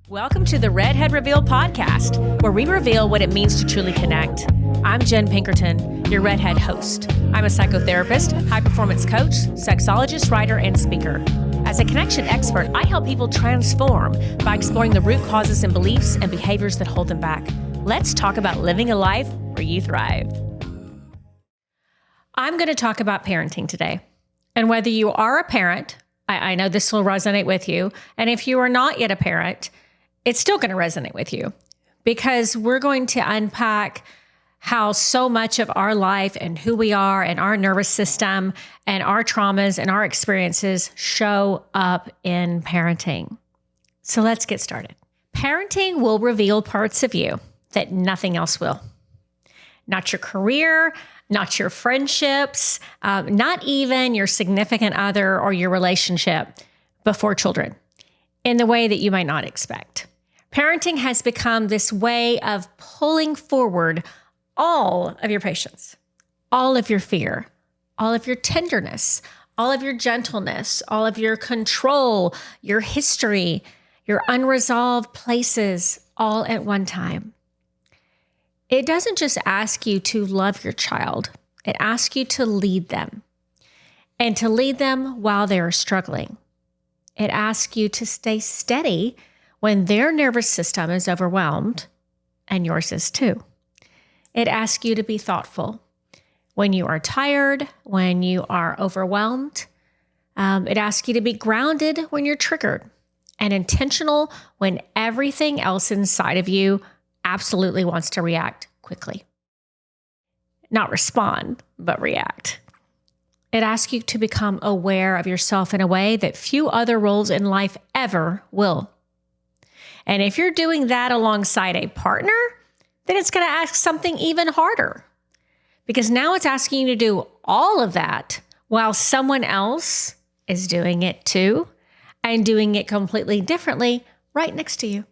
Welcome to the Redhead Reveal podcast, where we reveal what it means to truly connect. I'm Jenn Pinkerton, your Redhead host. I'm a psychotherapist, high-performance coach, sexologist, writer, and speaker. As a connection expert, I help people transform by exploring the root causes and beliefs and behaviors that hold them back. Let's talk about living a life where you thrive. I'm going to talk about parenting today. And whether you are a parent, I know this will resonate with you. And if you are not yet a parent, it's still going to resonate with you because we're going to unpack how so much of our life and who we are and our nervous system and our traumas and our experiences show up in parenting. So let's get started. Parenting will reveal parts of you that nothing else will. Not your career, not your friendships, not even your significant other or your relationship before children in the way that you might not expect. Parenting has become this way of pulling forward all of your patience, all of your fear, all of your tenderness, all of your gentleness, all of your control, your history, your unresolved places, all at one time. It doesn't just ask you to love your child. It asks you to lead them and to lead them while they're struggling. It asks you to stay steady when their nervous system is overwhelmed, and yours is too. It asks you to be thoughtful when you are tired, when you are overwhelmed. It asks you to be grounded when you're triggered and intentional when everything else inside of you absolutely wants to react quickly. Not respond, but react. It asks you to become aware of yourself in a way that few other roles in life ever will. And if you're doing that alongside a partner, then it's going to ask something even harder. Because now it's asking you to do all of that while someone else is doing it too and doing it completely differently right next to you.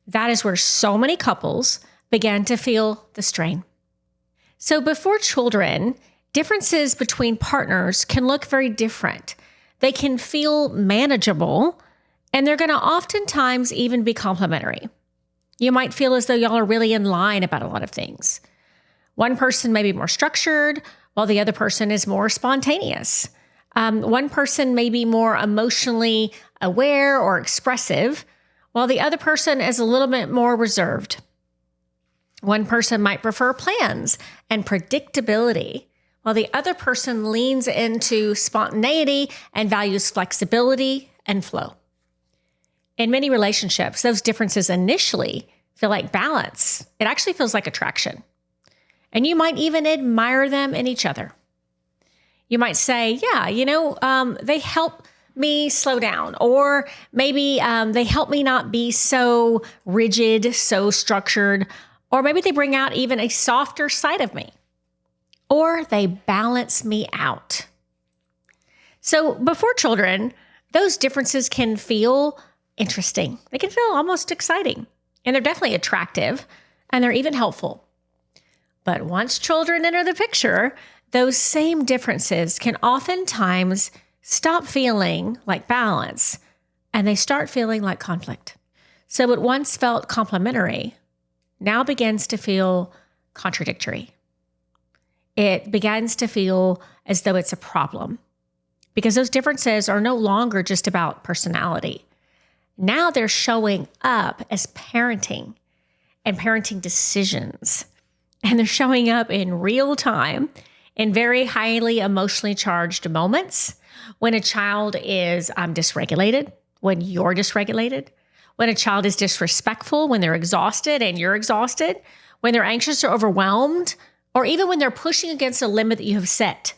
That is where so many couples began to feel the strain. So before children, differences between partners can look very different. They can feel manageable, and they're going to oftentimes even be complementary. You might feel as though y'all are really in line about a lot of things. One person may be more structured, while the other person is more spontaneous. One person may be more emotionally aware or expressive, while the other person is a little bit more reserved. One person might prefer plans and predictability, while the other person leans into spontaneity and values flexibility and flow. In many relationships, those differences initially feel like balance. It actually feels like attraction. And you might even admire them in each other. You might say, yeah, they help me slow down, or maybe they help me not be so rigid, so structured, or maybe they bring out even a softer side of me, or they balance me out. So before children, those differences can feel interesting. They can feel almost exciting, and they're definitely attractive, and they're even helpful. But once children enter the picture, those same differences can oftentimes stop feeling like balance, and they start feeling like conflict. So what once felt complementary now begins to feel contradictory. It begins to feel as though it's a problem because those differences are no longer just about personality. Now they're showing up as parenting and parenting decisions. And they're showing up in real time in very highly emotionally charged moments when a child is dysregulated, when you're dysregulated, when a child is disrespectful, when they're exhausted and you're exhausted, when they're anxious or overwhelmed, or even when they're pushing against a limit that you have set.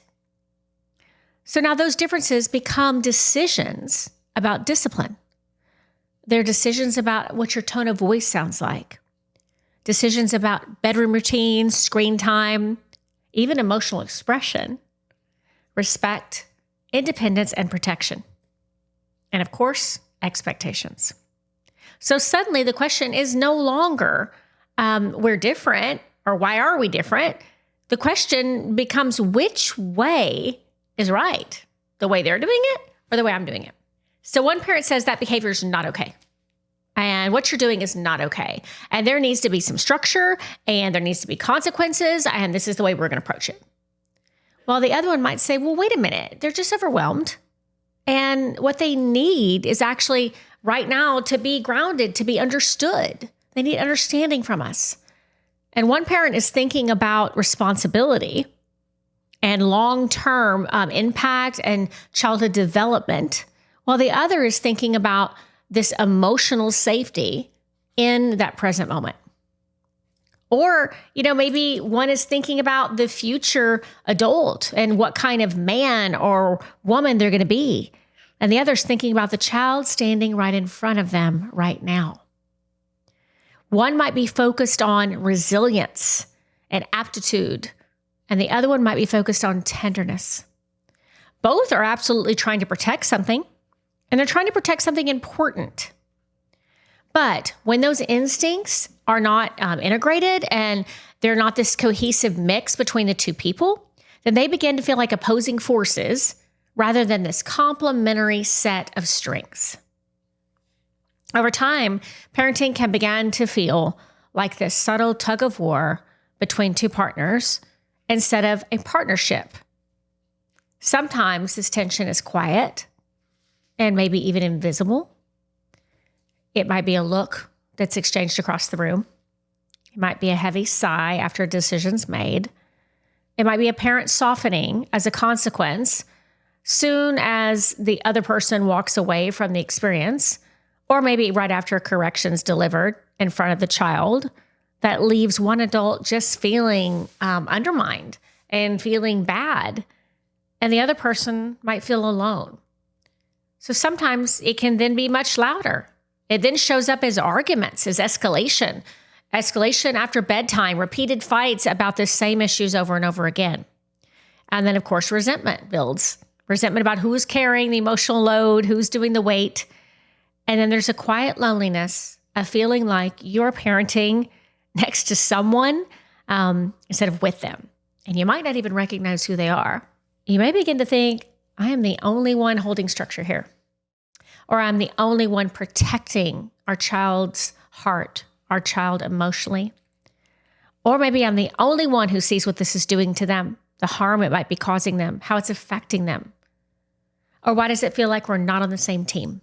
So now those differences become decisions about discipline. They're decisions about what your tone of voice sounds like, decisions about bedroom routines, screen time, even emotional expression, respect, independence, and protection. And of course, expectations. So suddenly the question is no longer, we're different, or why are we different? The question becomes, which way is right? The way they're doing it or the way I'm doing it? So one parent says that behavior is not okay. And what you're doing is not okay. And there needs to be some structure and there needs to be consequences. And this is the way we're going to approach it. While the other one might say, well, wait a minute, they're just overwhelmed. And what they need is actually right now to be grounded, to be understood. They need understanding from us. And one parent is thinking about responsibility and long-term impact and childhood development, while the other is thinking about this emotional safety in that present moment. Or, maybe one is thinking about the future adult and what kind of man or woman they're going to be. And the other's thinking about the child standing right in front of them right now. One might be focused on resilience and aptitude, and the other one might be focused on tenderness. Both are absolutely trying to protect something, and they're trying to protect something important. But when those instincts are not integrated and they're not this cohesive mix between the two people, then they begin to feel like opposing forces rather than this complementary set of strengths. Over time, parenting can begin to feel like this subtle tug of war between two partners instead of a partnership. Sometimes this tension is quiet and maybe even invisible. It might be a look that's exchanged across the room. It might be a heavy sigh after a decision's made. It might be a parent softening as a consequence soon as the other person walks away from the experience, or maybe right after a correction's delivered in front of the child that leaves one adult just feeling undermined and feeling bad, and the other person might feel alone. So sometimes it can then be much louder. It then shows up as arguments, as escalation after bedtime, repeated fights about the same issues over and over again. And then, of course, resentment builds. Resentment about who's carrying the emotional load, who's doing the weight. And then there's a quiet loneliness, a feeling like you're parenting next to someone instead of with them. And you might not even recognize who they are. You may begin to think, I am the only one holding structure here. Or I'm the only one protecting our child's heart, our child emotionally. Or maybe I'm the only one who sees what this is doing to them, the harm it might be causing them, how it's affecting them. Or why does it feel like we're not on the same team?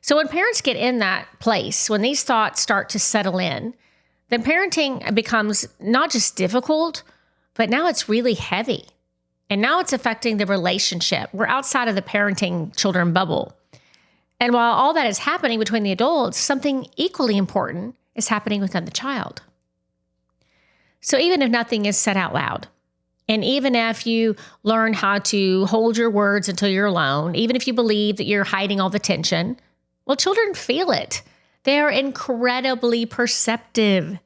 So when parents get in that place, when these thoughts start to settle in, then parenting becomes not just difficult, but now it's really heavy. And now it's affecting the relationship. We're outside of the parenting children bubble. And while all that is happening between the adults, something equally important is happening within the child. So even if nothing is said out loud, and even if you learn how to hold your words until you're alone, even if you believe that you're hiding all the tension, well, children feel it. They are incredibly perceptive.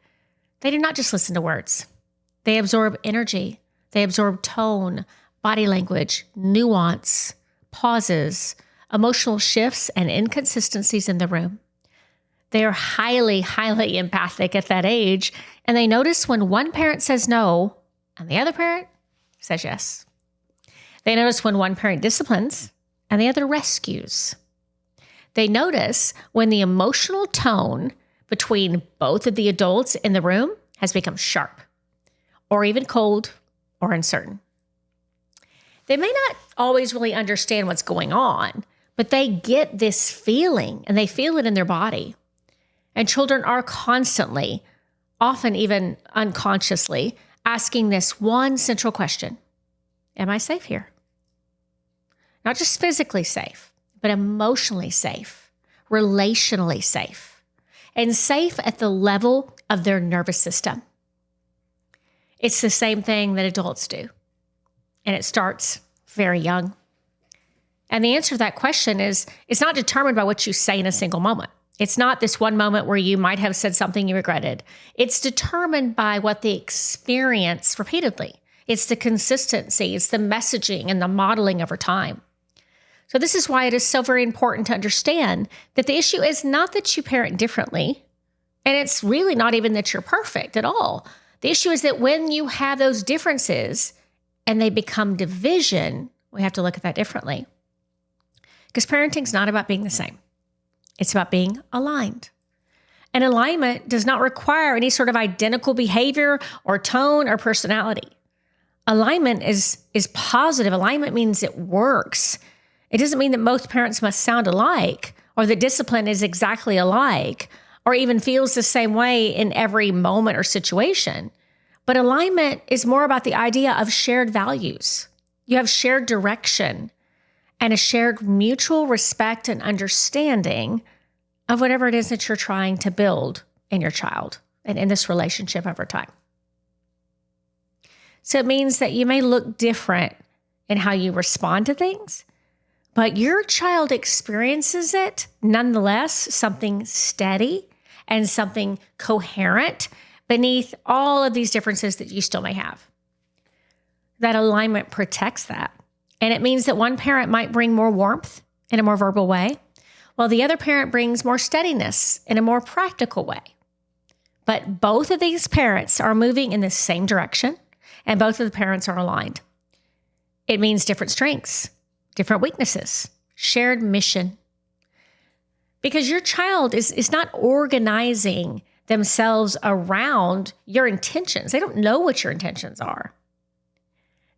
They do not just listen to words. They absorb energy. They absorb tone, body language, nuance, pauses, emotional shifts, and inconsistencies in the room. They are highly, highly empathic at that age, and they notice when one parent says no and the other parent says yes. They notice when one parent disciplines and the other rescues. They notice when the emotional tone between both of the adults in the room has become sharp or even cold or uncertain. They may not always really understand what's going on, but they get this feeling and they feel it in their body. And children are constantly, often even unconsciously, asking this one central question: am I safe here? Not just physically safe, but emotionally safe, relationally safe, and safe at the level of their nervous system. It's the same thing that adults do, and it starts very young. And the answer to that question is, it's not determined by what you say in a single moment. It's not this one moment where you might have said something you regretted. It's determined by what they experience repeatedly. It's the consistency, it's the messaging and the modeling over time. So this is why it is so very important to understand that the issue is not that you parent differently, and it's really not even that you're perfect at all. The issue is that when you have those differences and they become division, we have to look at that differently. Because parenting is not about being the same. It's about being aligned. And alignment does not require any sort of identical behavior or tone or personality. Alignment is positive. Alignment means it works. It doesn't mean that most parents must sound alike or that discipline is exactly alike or even feels the same way in every moment or situation. But alignment is more about the idea of shared values. You have shared direction and a shared mutual respect and understanding of whatever it is that you're trying to build in your child and in this relationship over time. So it means that you may look different in how you respond to things, but your child experiences it nonetheless, something steady and something coherent beneath all of these differences that you still may have. That alignment protects that. And it means that one parent might bring more warmth in a more verbal way, while the other parent brings more steadiness in a more practical way. But both of these parents are moving in the same direction, and both of the parents are aligned. It means different strengths, different weaknesses, shared mission. Because your child is not organizing themselves around your intentions. They don't know what your intentions are.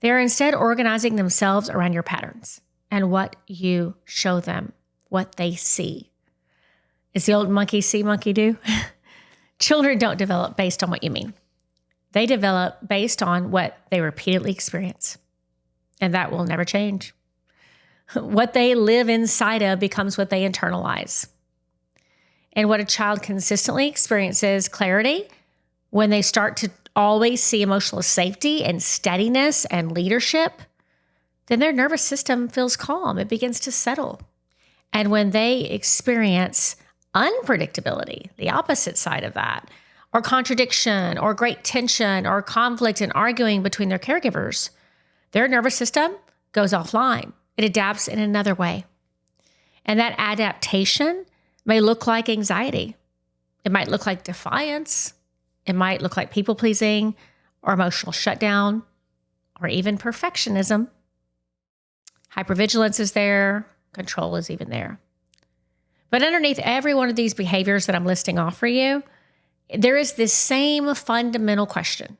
They're instead organizing themselves around your patterns and what you show them, what they see. It's the old monkey see, monkey do. Children don't develop based on what you mean. They develop based on what they repeatedly experience. And that will never change. What they live inside of becomes what they internalize. And what a child consistently experiences clarity when they start to always see emotional safety and steadiness and leadership, then their nervous system feels calm. It begins to settle. And when they experience unpredictability, the opposite side of that, or contradiction, or great tension, or conflict and arguing between their caregivers, their nervous system goes offline. It adapts in another way. And that adaptation may look like anxiety. It might look like defiance. It might look like people-pleasing or emotional shutdown or even perfectionism. Hypervigilance is there. Control is even there. But underneath every one of these behaviors that I'm listing off for you, there is this same fundamental question.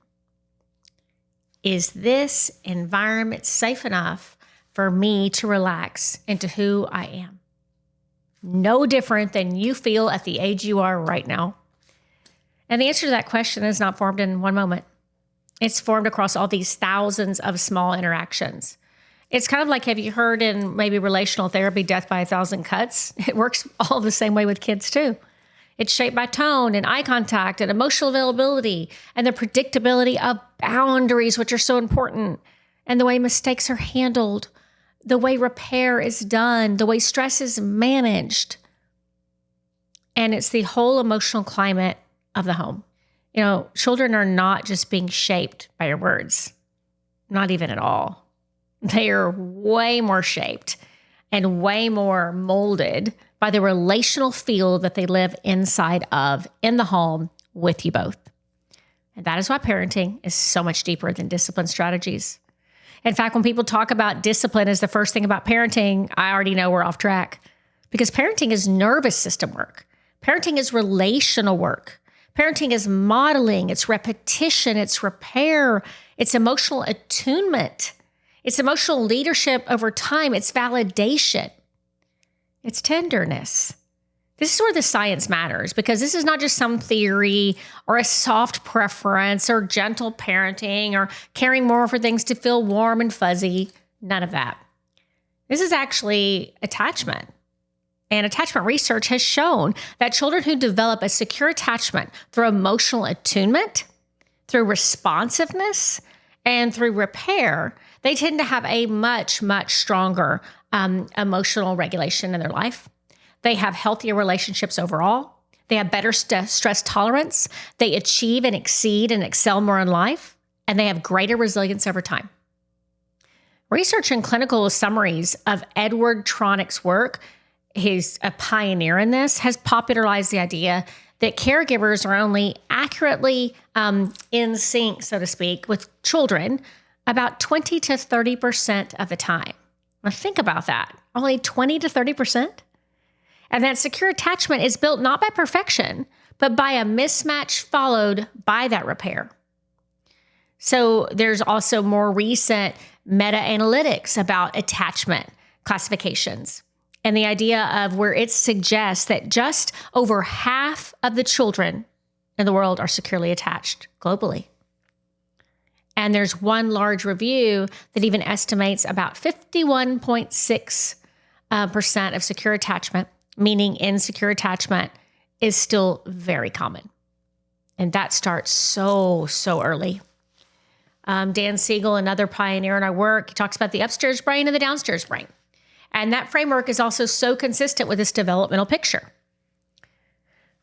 Is this environment safe enough for me to relax into who I am? No different than you feel at the age you are right now. And the answer to that question is not formed in one moment. It's formed across all these thousands of small interactions. It's kind of like, have you heard in maybe relational therapy, death by 1,000 cuts? It works all the same way with kids too. It's shaped by tone and eye contact and emotional availability and the predictability of boundaries, which are so important, and the way mistakes are handled, the way repair is done, the way stress is managed. And it's the whole emotional climate of the home. You know, children are not just being shaped by your words, not even at all. They are way more shaped and way more molded by the relational field that they live inside of in the home with you both. And that is why parenting is so much deeper than discipline strategies. In fact, when people talk about discipline as the first thing about parenting, I already know we're off track because parenting is nervous system work. Parenting is relational work. Parenting is modeling, it's repetition, it's repair, it's emotional attunement, it's emotional leadership over time, it's validation, it's tenderness. This is where the science matters because this is not just some theory or a soft preference or gentle parenting or caring more for things to feel warm and fuzzy. None of that. This is actually attachment. And attachment research has shown that children who develop a secure attachment through emotional attunement, through responsiveness, and through repair, they tend to have a much, much stronger emotional regulation in their life. They have healthier relationships overall. They have better stress tolerance. They achieve and exceed and excel more in life. And they have greater resilience over time. Research and clinical summaries of Edward Tronick's work, he's a pioneer in this, has popularized the idea that caregivers are only accurately in sync, so to speak, with children about 20 to 30% of the time. Now think about that. Only 20 to 30%? And that secure attachment is built not by perfection, but by a mismatch followed by that repair. So there's also more recent meta-analytics about attachment classifications and the idea of where it suggests that just over half of the children in the world are securely attached globally. And there's one large review that even estimates about 51.6% of secure attachment, meaning insecure attachment, is still very common. And that starts so early. Dan Siegel, another pioneer in our work, he talks about the upstairs brain and the downstairs brain. And that framework is also so consistent with this developmental picture.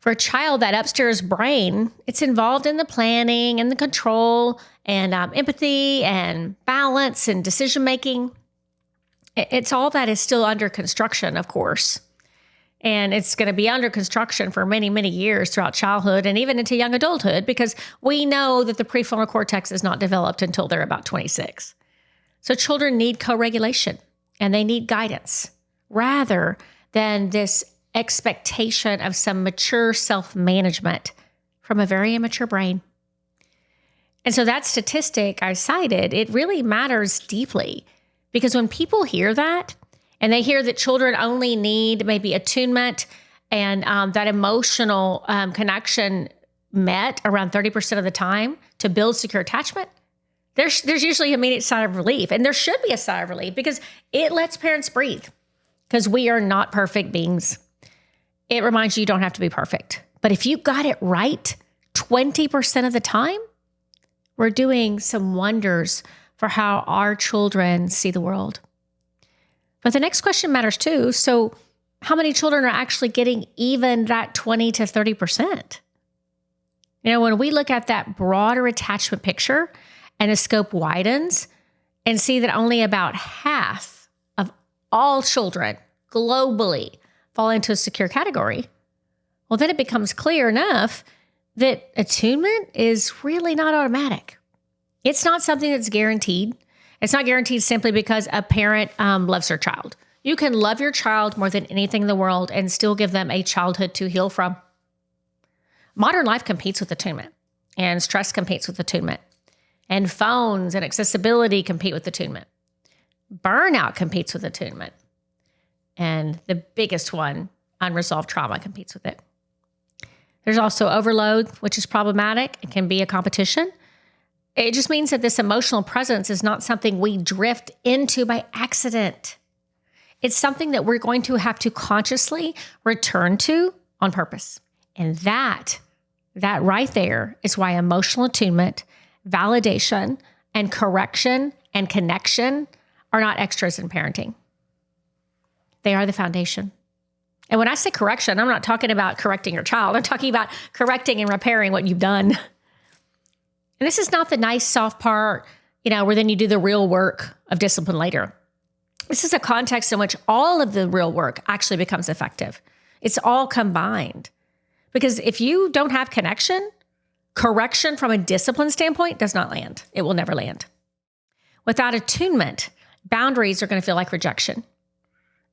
For a child, that upstairs brain, it's involved in the planning and the control and empathy and balance and decision-making. It's all that is still under construction, of course. And it's going to be under construction for many, many years throughout childhood and even into young adulthood, because we know that the prefrontal cortex is not developed until they're about 26. So children need co-regulation and they need guidance rather than this expectation of some mature self-management from a very immature brain. And so that statistic I cited, it really matters deeply, because when people hear that, and they hear that children only need maybe attunement and that emotional connection met around 30% of the time to build secure attachment, there's usually an immediate sigh of relief. And there should be a sigh of relief because it lets parents breathe, because we are not perfect beings. It reminds you don't have to be perfect. But if you got it right 20% of the time, we're doing some wonders for how our children see the world. But the next question matters too. So how many children are actually getting even that 20 to 30%? You know, when we look at that broader attachment picture and the scope widens and see that only about half of all children globally fall into a secure category, well, then it becomes clear enough that attunement is really not automatic. It's not something that's guaranteed. It's not guaranteed simply because a parent loves their child. You can love your child more than anything in the world and still give them a childhood to heal from. Modern life competes with attunement, and stress competes with attunement, and phones and accessibility compete with attunement. Burnout competes with attunement. And the biggest one, unresolved trauma, competes with it. There's also overload, which is problematic. It can be a competition. It just means that this emotional presence is not something we drift into by accident. It's something that we're going to have to consciously return to on purpose. And that right there is why emotional attunement, validation, and correction and connection are not extras in parenting. They are the foundation. And when I say correction, I'm not talking about correcting your child. I'm talking about correcting and repairing what you've done. And this is not the nice soft part, where then you do the real work of discipline later. This is a context in which all of the real work actually becomes effective. It's all combined. Because if you don't have connection, correction from a discipline standpoint does not land. It will never land. Without attunement, boundaries are going to feel like rejection.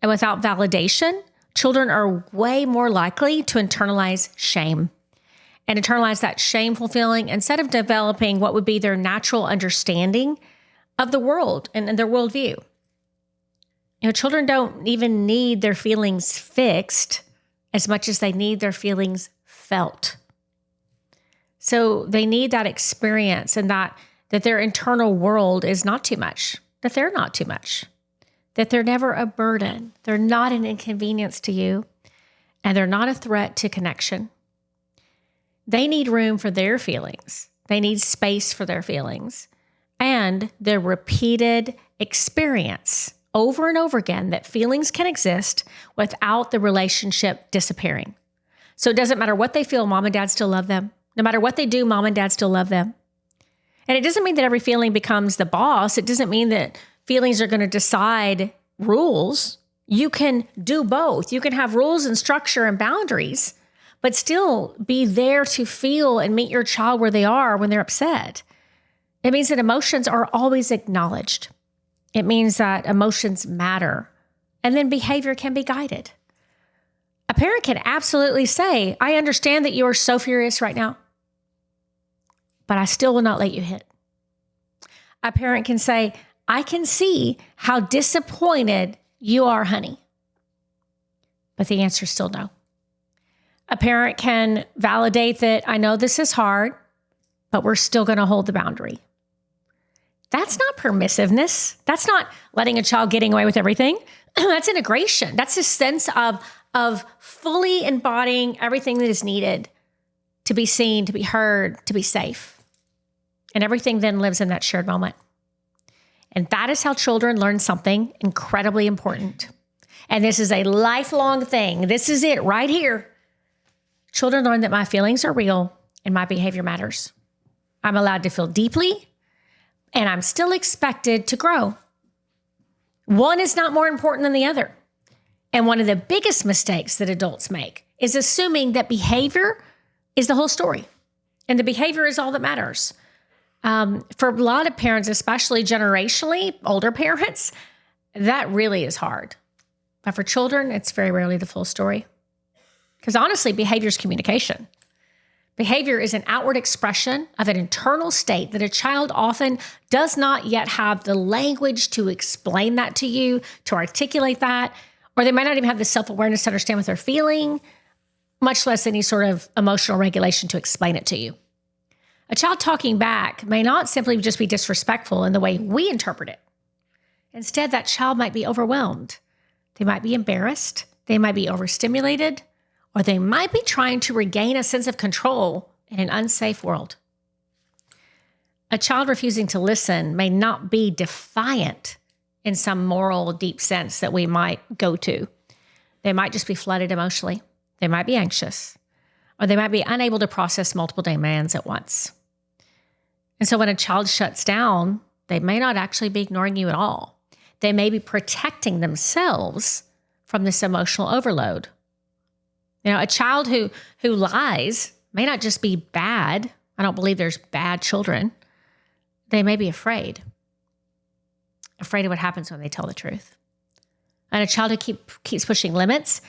And without validation, children are way more likely to internalize shame. And internalize that shameful feeling instead of developing what would be their natural understanding of the world and their worldview. Children don't even need their feelings fixed as much as they need their feelings felt. So they need that experience and that their internal world is not too much, that they're not too much, that they're never a burden, they're not an inconvenience to you, and they're not a threat to connection. They need room for their feelings. They need space for their feelings and the repeated experience over and over again that feelings can exist without the relationship disappearing. So it doesn't matter what they feel, mom and dad still love them. No matter what they do, mom and dad still love them. And it doesn't mean that every feeling becomes the boss. It doesn't mean that feelings are going to decide rules. You can do both. You can have rules and structure and boundaries, but still be there to feel and meet your child where they are when they're upset. It means that emotions are always acknowledged. It means that emotions matter, and then behavior can be guided. A parent can absolutely say, I understand that you are so furious right now, but I still will not let you hit. A parent can say, I can see how disappointed you are, honey. But the answer is still no. A parent can validate that I know this is hard, but we're still going to hold the boundary. That's not permissiveness. That's not letting a child getting away with everything. That's integration. That's a sense of fully embodying everything that is needed to be seen, to be heard, to be safe. And everything then lives in that shared moment. And that is how children learn something incredibly important. And this is a lifelong thing. This is it right here. Children learn that my feelings are real and my behavior matters. I'm allowed to feel deeply, and I'm still expected to grow. One is not more important than the other. And one of the biggest mistakes that adults make is assuming that behavior is the whole story and the behavior is all that matters. For a lot of parents, especially generationally, older parents, that really is hard. But for children, it's very rarely the full story. Because honestly, behavior is communication. Behavior is an outward expression of an internal state that a child often does not yet have the language to explain that to you, to articulate that, or they might not even have the self-awareness to understand what they're feeling, much less any sort of emotional regulation to explain it to you. A child talking back may not simply just be disrespectful in the way we interpret it. Instead, that child might be overwhelmed. They might be embarrassed. They might be overstimulated, or they might be trying to regain a sense of control in an unsafe world. A child refusing to listen may not be defiant in some moral, deep sense that we might go to. They might just be flooded emotionally. They might be anxious, or they might be unable to process multiple demands at once. And so when a child shuts down, they may not actually be ignoring you at all. They may be protecting themselves from this emotional overload. You know, a child who lies may not just be bad. I don't believe there's bad children. They may be afraid of what happens when they tell the truth. And a child who keeps pushing limits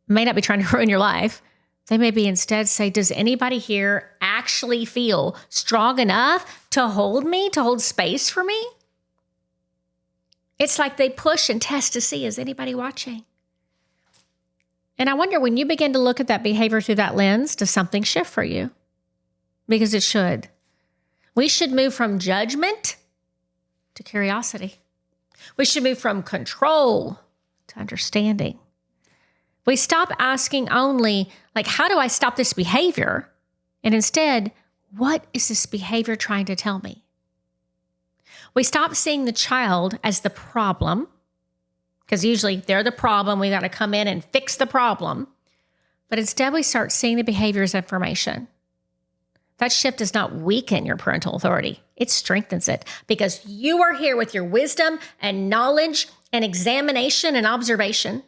may not be trying to ruin your life. They may be instead say, does anybody here actually feel strong enough to hold me, to hold space for me? It's like they push and test to see, is anybody watching? And I wonder, when you begin to look at that behavior through that lens, does something shift for you? Because it should. We should move from judgment to curiosity. We should move from control to understanding. We stop asking only, like, how do I stop this behavior? And instead, what is this behavior trying to tell me? We stop seeing the child as the problem, because usually they're the problem. We got to come in and fix the problem. But instead, we start seeing the behavior as information. That shift does not weaken your parental authority. It strengthens it, because you are here with your wisdom and knowledge and examination and observation.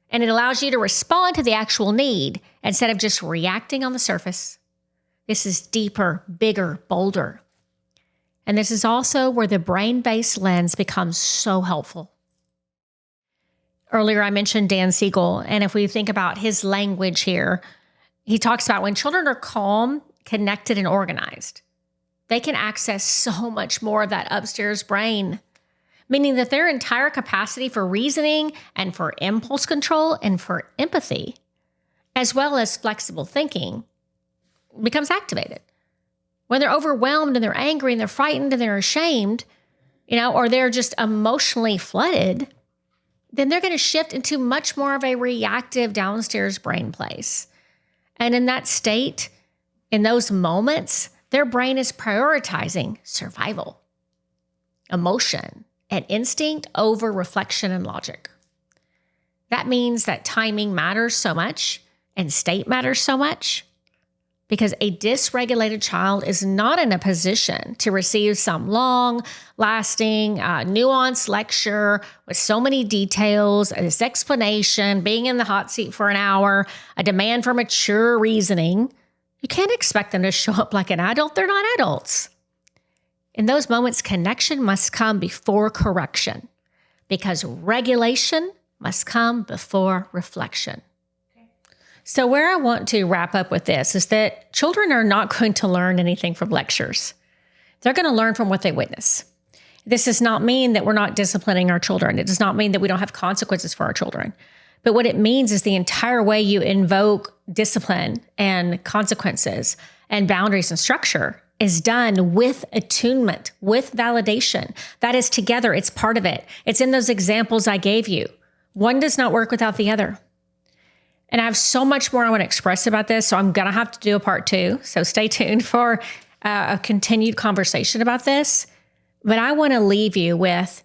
And it allows you to respond to the actual need instead of just reacting on the surface. This is deeper, bigger, bolder. And this is also where the brain-based lens becomes so helpful. Earlier, I mentioned Dan Siegel, and if we think about his language here, he talks about when children are calm, connected, and organized, they can access so much more of that upstairs brain, meaning that their entire capacity for reasoning and for impulse control and for empathy, as well as flexible thinking, becomes activated. When they're overwhelmed and they're angry and they're frightened and they're ashamed, or they're just emotionally flooded, then they're going to shift into much more of a reactive downstairs brain place. And in that state, in those moments, their brain is prioritizing survival, emotion, and instinct over reflection and logic. That means that timing matters so much and state matters so much, because a dysregulated child is not in a position to receive some long-lasting, nuanced lecture with so many details, this explanation, being in the hot seat for an hour, a demand for mature reasoning. You can't expect them to show up like an adult. They're not adults. In those moments, connection must come before correction, because regulation must come before reflection. So where I want to wrap up with this is that children are not going to learn anything from lectures. They're going to learn from what they witness. This does not mean that we're not disciplining our children. It does not mean that we don't have consequences for our children. But what it means is the entire way you invoke discipline and consequences and boundaries and structure is done with attunement, with validation. That is together. It's part of it. It's in those examples I gave you. One does not work without the other. And I have so much more I want to express about this, so I'm going to have to do a part 2. So stay tuned for a continued conversation about this. But I want to leave you with,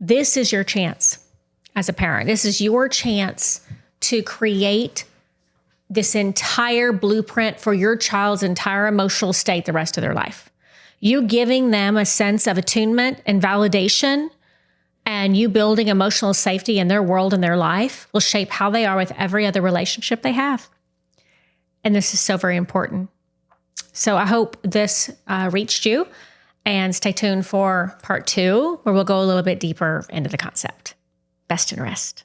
this is your chance as a parent. This is your chance to create this entire blueprint for your child's entire emotional state the rest of their life. You giving them a sense of attunement and validation, and you building emotional safety in their world and their life will shape how they are with every other relationship they have. And this is so very important. So I hope this reached you, and stay tuned for part 2, where we'll go a little bit deeper into the concept. Best and rest.